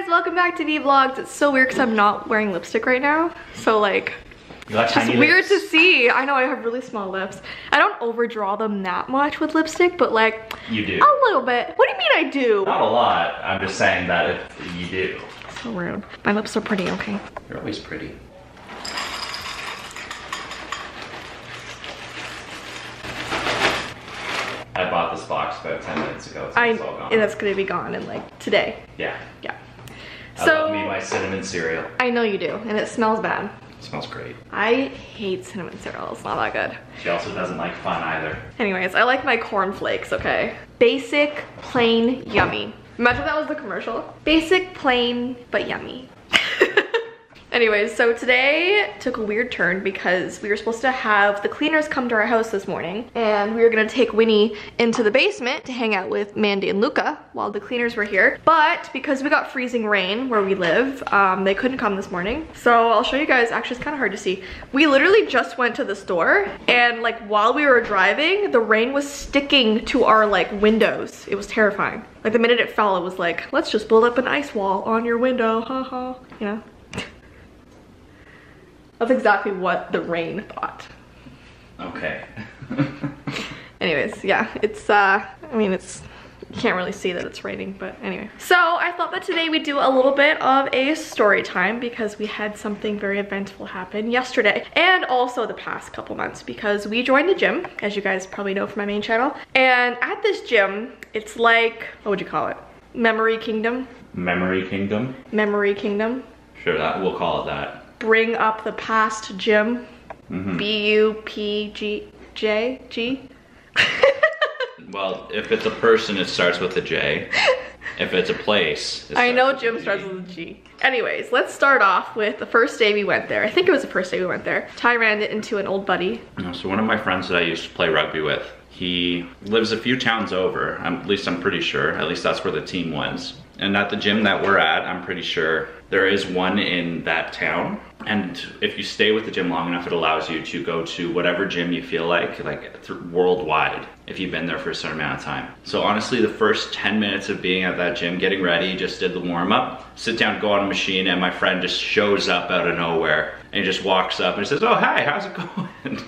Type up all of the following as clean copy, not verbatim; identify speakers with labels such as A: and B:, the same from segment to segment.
A: Welcome back to Vee Vlogs. It's so weird because I'm not wearing lipstick right now. So like, it's just weird to see. I know I have really small lips. I don't overdraw them that much with lipstick, but like,
B: you do.
A: A little bit. What do you mean I do?
B: Not a lot. I'm just saying that if you do.
A: So rude. My lips are pretty, okay?
B: You're always pretty. I bought this box about 10 minutes ago. So it's all gone.
A: And it's gonna be gone in like today.
B: Yeah.
A: Yeah.
B: I love me my cinnamon cereal.
A: I know you do, and it smells bad.
B: It smells great.
A: I hate cinnamon cereal. It's not that good.
B: She also doesn't like fun either.
A: Anyways, I like my cornflakes, okay? Basic, plain, yummy. Imagine that was the commercial. Basic, plain, but yummy. Anyways, so today took a weird turn because we were supposed to have the cleaners come to our house this morning, and we were gonna take Winnie into the basement to hang out with Mandy and Luca while the cleaners were here. But because we got freezing rain where we live, they couldn't come this morning. So I'll show you guys. Actually, it's kind of hard to see. We literally just went to the store, and like while we were driving, the rain was sticking to our like windows. It was terrifying. Like the minute it fell, it was like, let's just build up an ice wall on your window, haha, you know? That's exactly what the rain thought.
B: Okay.
A: Anyways, yeah, it's, I mean, it's, you can't really see that it's raining, but anyway. So I thought that today we'd do a little bit of a story time because we had something very eventful happen yesterday and also the past couple months because we joined the gym, as you guys probably know from my main channel. And at this gym, it's like, what would you call it? Memory Kingdom?
B: Memory Kingdom?
A: Memory Kingdom.
B: Sure, that we'll call it that.
A: Bring up the past gym. B-U-P-G-J-G.
B: Well, if it's a person, it starts with a J. If it's a place,
A: I know gym starts with a G. Anyways, let's start off with the first day we went there. I think it was the first day we went there. Ty ran it into an old buddy.
B: So one of my friends that I used to play rugby with, he lives a few towns over. At least I'm pretty sure. At least that's where the team went. And at the gym that we're at, I'm pretty sure there is one in that town. And if you stay with the gym long enough, it allows you to go to whatever gym you feel like worldwide, if you've been there for a certain amount of time. So honestly, the first 10 minutes of being at that gym, getting ready, just did the warm up, sit down, go on a machine, and my friend just shows up out of nowhere. And he just walks up and says, oh, hi, how's it going?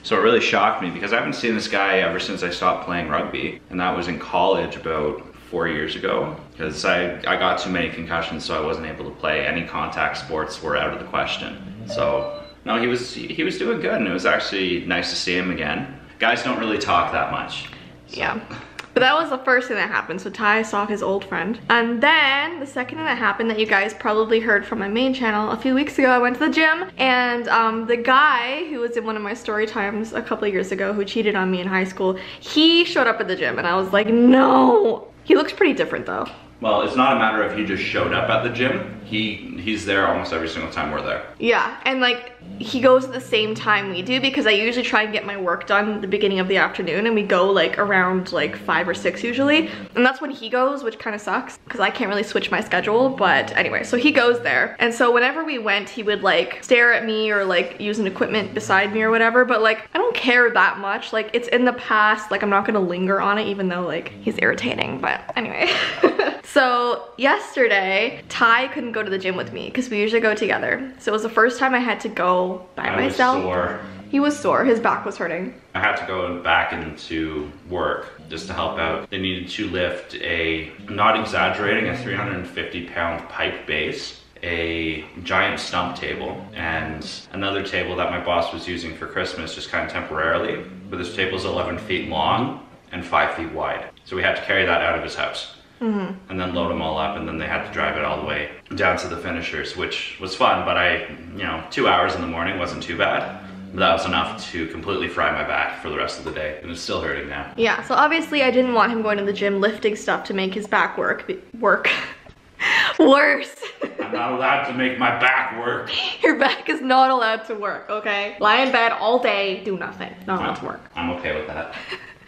B: So it really shocked me because I haven't seen this guy ever since I stopped playing rugby. And that was in college about 4 years ago, because I got too many concussions, so I wasn't able to play. Any contact sports were out of the question. So no, he was doing good, and it was actually nice to see him again. Guys don't really talk that much. So. Yeah. But that was the first thing that happened. So Ty saw his old friend. And then the second thing that happened that you guys probably heard from my main channel, a few weeks ago I went to the gym, and the guy who was in one of my story times a couple of years ago who cheated on me in high school, he showed up at the gym and I was like, no. He looks pretty different though. Well, it's not a matter of he just showed up at the gym. He's there almost every single time we're there. Yeah, and like he goes at the same time we do because I usually try and get my work done at the beginning of the afternoon, and we go like around like 5 or 6 usually. And that's when he goes, which kind of sucks because I can't really switch my schedule. But anyway, so he goes there. And so whenever we went, he would like stare at me or like use an equipment beside me or whatever. But like, I don't care that much. Like it's in the past, like I'm not gonna linger on it even though like he's irritating, but anyway. So yesterday, Ty couldn't go to the gym with me because we usually go together. So it was the first time I had to go by myself. I was sore. He was sore, his back was hurting. I had to go back into work just to help out. They needed to lift a, not exaggerating, a 350-pound pipe base, a giant stump table, and another table that my boss was using for Christmas just kind of temporarily. But this table's 11 feet long and 5 feet wide. So we had to carry that out of his house. And then load them all up, and then they had to drive it all the way down to the finishers, which was fun, but you know, 2 hours in the morning wasn't too bad. But that was enough to completely fry my back for the rest of the day, and it's still hurting now. Yeah, so obviously I didn't want him going to the gym lifting stuff to make his back work.
A: Worse.
B: I'm not allowed to make my back work.
A: Your back is not allowed to work, okay? Lie in bed all day, do nothing. Not allowed to work.
B: I'm okay with that.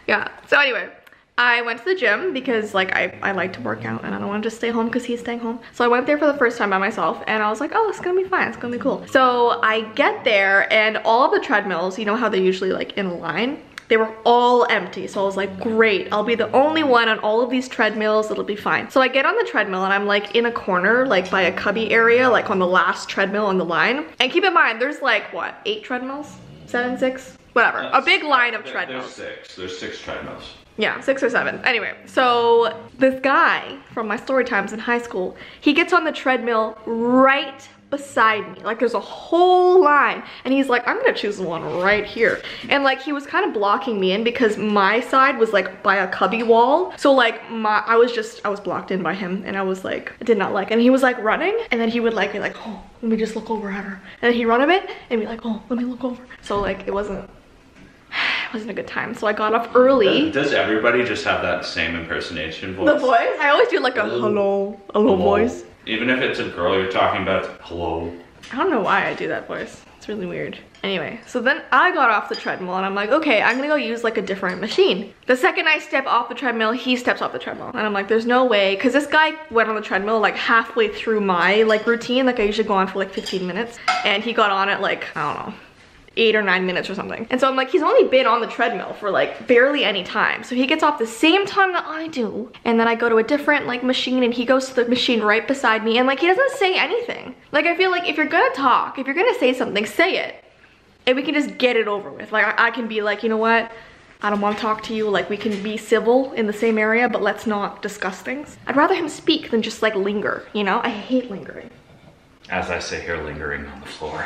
A: Yeah, so anyway, I went to the gym because like I like to work out and I don't want to just stay home because he's staying home. So I went there for the first time by myself and I was like, oh, it's gonna be fine, it's gonna be cool. So I get there and all of the treadmills, you know how they're usually like in a line? They were all empty. So I was like, great, I'll be the only one on all of these treadmills, it'll be fine. So I get on the treadmill and I'm like in a corner, like by a cubby area, like on the last treadmill on the line. And keep in mind, there's like, what, 8 treadmills? 7, 6? Whatever, a big line of treadmills.
B: There's 6 treadmills.
A: Yeah, 6 or 7. Anyway, so this guy from my Storytimes in high school, he gets on the treadmill right beside me. Like there's a whole line and he's like, I'm gonna choose the one right here. And like he was kind of blocking me in because my side was like by a cubby wall. So like I was blocked in by him and I was like, I did not like. And he was like running and then he would like be like, oh, let me just look over at her. And then he'd run a bit and be like, oh, let me look over. So like it wasn't a good time. So I got off early.
B: Does everybody just have that same impersonation voice?
A: The voice? I always do like a hello voice.
B: Even if it's a girl you're talking about, hello.
A: I don't know why I do that voice. It's really weird. Anyway, so then I got off the treadmill and I'm like, okay, I'm gonna go use like a different machine. The second I step off the treadmill, he steps off the treadmill. And I'm like, there's no way, because this guy went on the treadmill like halfway through my like routine. Like I usually go on for like 15 minutes. And he got on at like, I don't know, 8 or 9 minutes or something. And so I'm like, he's only been on the treadmill for like barely any time. So he gets off the same time that I do. And then I go to a different like machine and he goes to the machine right beside me and like he doesn't say anything. Like I feel like if you're gonna talk, if you're gonna say something, say it. And we can just get it over with. Like I can be like, you know what? I don't want to talk to you. Like we can be civil in the same area, but let's not discuss things. I'd rather him speak than just like linger, you know? I hate lingering.
B: As I sit here lingering on the floor.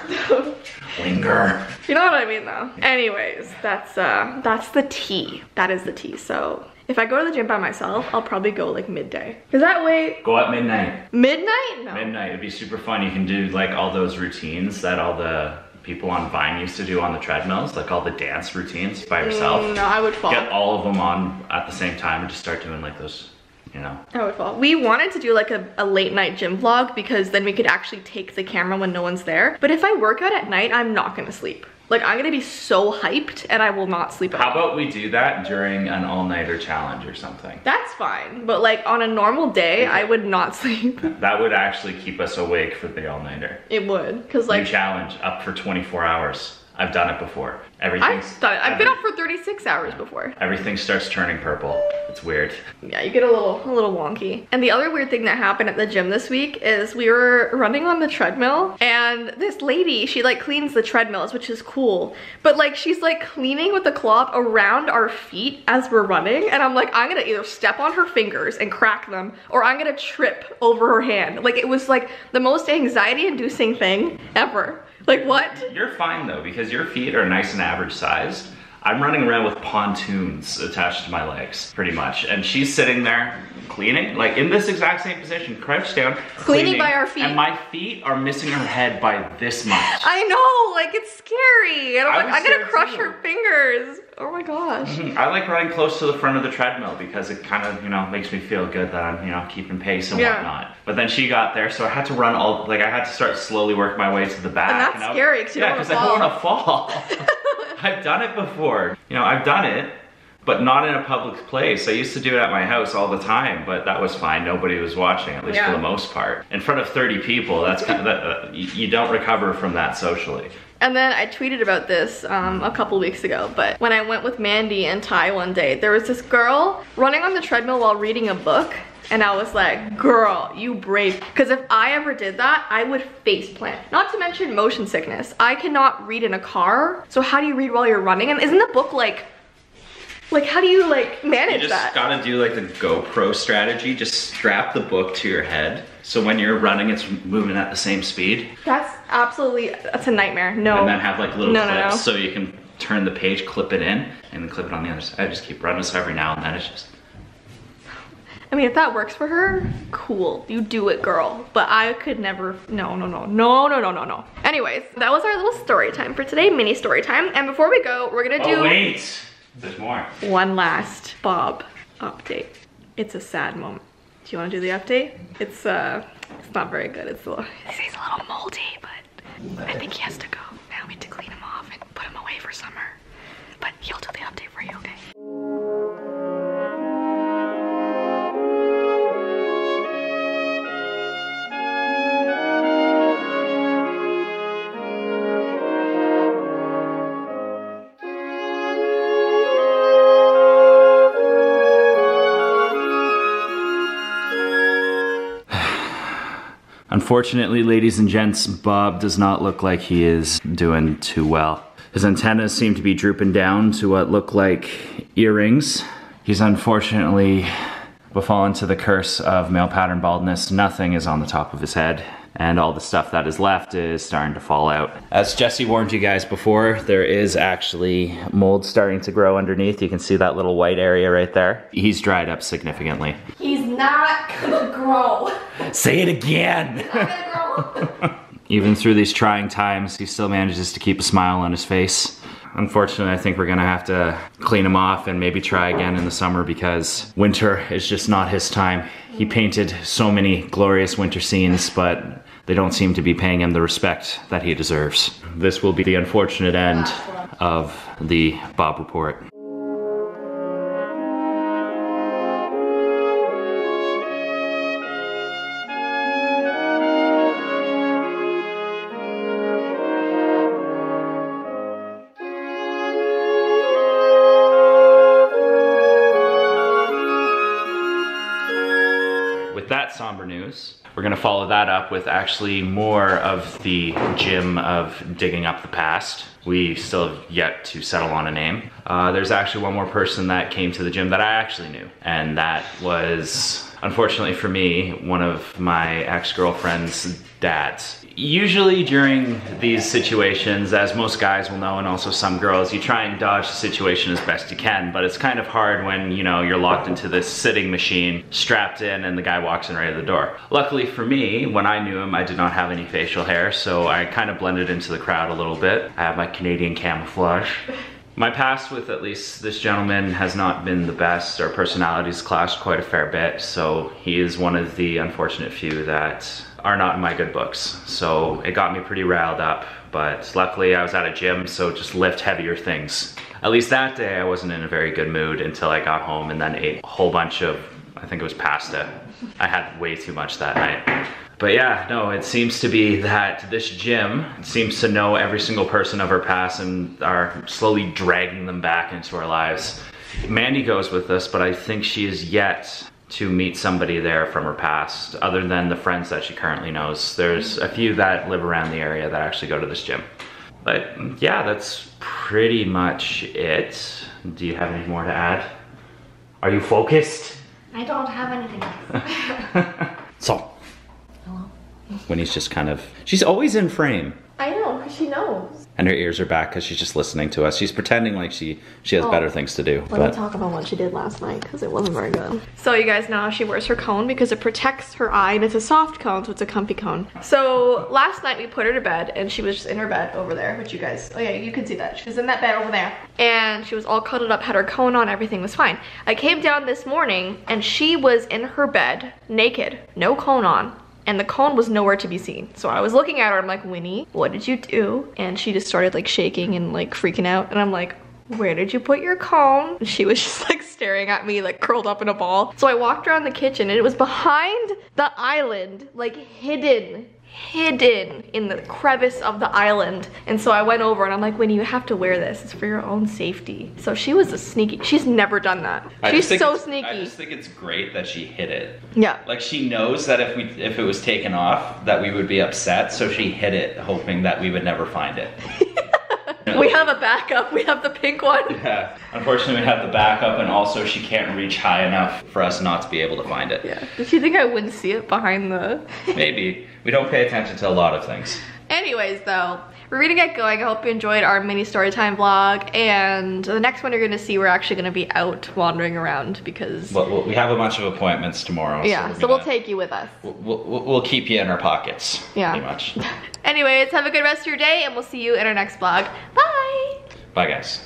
B: Linger.
A: You know what I mean though. Anyways, that's the tea. That is the tea. So if I go to the gym by myself, I'll probably go like midday. Cause that way.
B: Go at midnight.
A: Midnight? No.
B: Midnight, it'd be super fun. You can do like all those routines that all the people on Vine used to do on the treadmills, like all the dance routines by yourself.
A: No, I would fall.
B: Get all of them on at the same time and just start doing like those, you know.
A: I would fall. We wanted to do like a late night gym vlog because then we could actually take the camera when no one's there. But if I work out at night, I'm not gonna sleep. Like I'm gonna be so hyped and I will not sleep at all.
B: How about we do that during an all-nighter challenge or something?
A: That's fine, but like on a normal day, I would not sleep.
B: That would actually keep us awake for the all-nighter.
A: It would, cause like-
B: New challenge, up for 24 hours. I've done it before.
A: I've done it. I've been up for 36 hours before.
B: Everything starts turning purple. It's weird.
A: Yeah, you get a little wonky. And the other weird thing that happened at the gym this week is we were running on the treadmill and this lady, she like cleans the treadmills, which is cool. But like she's like cleaning with the cloth around our feet as we're running. And I'm like, I'm gonna either step on her fingers and crack them or I'm gonna trip over her hand. Like it was like the most anxiety inducing thing ever. Like what?
B: You're fine though, because your feet are nice and average sized. I'm running around with pontoons attached to my legs, pretty much. And she's sitting there cleaning, like in this exact same position, crouched down.
A: Cleaning by our feet.
B: And my feet are missing her head by this much.
A: I know, like it's scary. And I'm gonna crush her fingers. Oh my gosh.
B: I like running close to the front of the treadmill because it kind of, you know, makes me feel good that I'm, you know, keeping pace and whatnot. But then she got there, so I had to run I had to start slowly work my way to the back.
A: And that's scary because you don't want to fall.
B: Yeah, because I don't want to fall. I've done it before. You know, I've done it, but not in a public place. I used to do it at my house all the time, but that was fine. Nobody was watching, at least for the most part. In front of 30 people, that's kind of, you don't recover from that socially.
A: And then I tweeted about this a couple weeks ago, but when I went with Mandy and Ty one day, there was this girl running on the treadmill while reading a book. And I was like, girl, you brave. Because if I ever did that, I would face plant. Not to mention motion sickness. I cannot read in a car. So how do you read while you're running? And isn't the book like how do you like manage that?
B: You just gotta do like the GoPro strategy. Just strap the book to your head. So when you're running, it's moving at the same speed.
A: That's a nightmare. No.
B: And then have like little clips so you can turn the page, clip it in, and then clip it on the other side. I just keep running, so every now and then it's just.
A: I mean, if that works for her, cool. You do it, girl. But I could never, no. Anyways, that was our little story time for today, mini story time. And before we go, we're gonna do-
B: Oh wait, there's more.
A: One last Bob update. It's a sad moment. Do you want to do the update? It's not very good. He's a little moldy, but I think he has to go. Now we have to clean him off and put him away for summer. But he'll do the update for you, okay?
B: Unfortunately, ladies and gents, Bob does not look like he is doing too well. His antennas seem to be drooping down to what look like earrings. He's unfortunately befallen to the curse of male pattern baldness. Nothing is on the top of his head, and all the stuff that is left is starting to fall out. As Jessii warned you guys before, there is actually mold starting to grow underneath. You can see that little white area right there. He's dried up significantly.
A: He's not gonna grow.
B: Say it again!
A: He's not gonna grow.
B: Even through these trying times, he still manages to keep a smile on his face. Unfortunately, I think we're gonna have to clean him off and maybe try again in the summer because winter is just not his time. He painted so many glorious winter scenes, but they don't seem to be paying him the respect that he deserves. This will be the unfortunate end of the Bob Report. With that somber news, we're gonna follow that up with actually more of the gym of digging up the past. We still have yet to settle on a name. There's actually one more person that came to the gym that I actually knew, and that was, unfortunately for me, one of my ex-girlfriend's dads. Usually during these situations, as most guys will know, and also some girls, you try and dodge the situation as best you can, but it's kind of hard when, you know, you're locked into this sitting machine, strapped in, and the guy walks in right at the door. Luckily for me, when I knew him, I did not have any facial hair, so I kind of blended into the crowd a little bit. I have my Canadian camouflage. My past with at least this gentleman has not been the best. Our personalities clashed quite a fair bit, so he is one of the unfortunate few that are not in my good books. So it got me pretty riled up, but luckily I was at a gym, so just lift heavier things. At least that day I wasn't in a very good mood until I got home and then ate a whole bunch of, I think it was pasta. I had way too much that night. But yeah, no, it seems to be that this gym seems to know every single person of our past and are slowly dragging them back into our lives. Mandy goes with us, but I think she is yet to meet somebody there from her past, other than the friends that she currently knows. There's a few that live around the area that actually go to this gym. But yeah, that's pretty much it. Do you have any more to add? Are you focused?
A: I don't have anything else.
B: So.
A: Hello?
B: When he's just kind of, she's always in frame.
A: I know, because she knows.
B: And her ears are back because she's just listening to us. She's pretending like she has better things to do.
A: Let me talk about what she did last night because it wasn't very good. So you guys know she wears her cone because it protects her eye, and it's a soft cone, so it's a comfy cone. So last night we put her to bed and she was just in her bed over there, which you guys, oh yeah, you can see that. She was in that bed over there and she was all cuddled up, had her cone on, everything was fine. I came down this morning and she was in her bed naked, no cone on. And the cone was nowhere to be seen. So I was looking at her, I'm like, Winnie, what did you do? And she just started like shaking and like freaking out. And I'm like, where did you put your cone? And she was just like staring at me, like curled up in a ball. So I walked around the kitchen and it was behind the island, like hidden in the crevice of the island. And so I went over and I'm like, Winnie, you have to wear this. It's for your own safety. So she was a sneaky, she's never done that. She's so sneaky.
B: I just think it's great that she hid it.
A: Yeah.
B: Like she knows that if it was taken off, that we would be upset. So she hid it, hoping that we would never find it.
A: We have a backup. We have the pink one.
B: Yeah. Unfortunately, we have the backup, and also she can't reach high enough for us not to be able to find it.
A: Yeah. Did you think I wouldn't see it behind the...
B: Maybe. We don't pay attention to a lot of things.
A: Anyways, though, we're gonna get going. I hope you enjoyed our mini story time vlog, and the next one you're gonna see, we're actually gonna be out wandering around because...
B: Well, we have a bunch of appointments tomorrow.
A: Yeah, so we'll take you with us.
B: We'll keep you in our pockets. Yeah. Pretty much.
A: Anyways, have a good rest of your day, and we'll see you in our next vlog. Bye!
B: Bye, guys.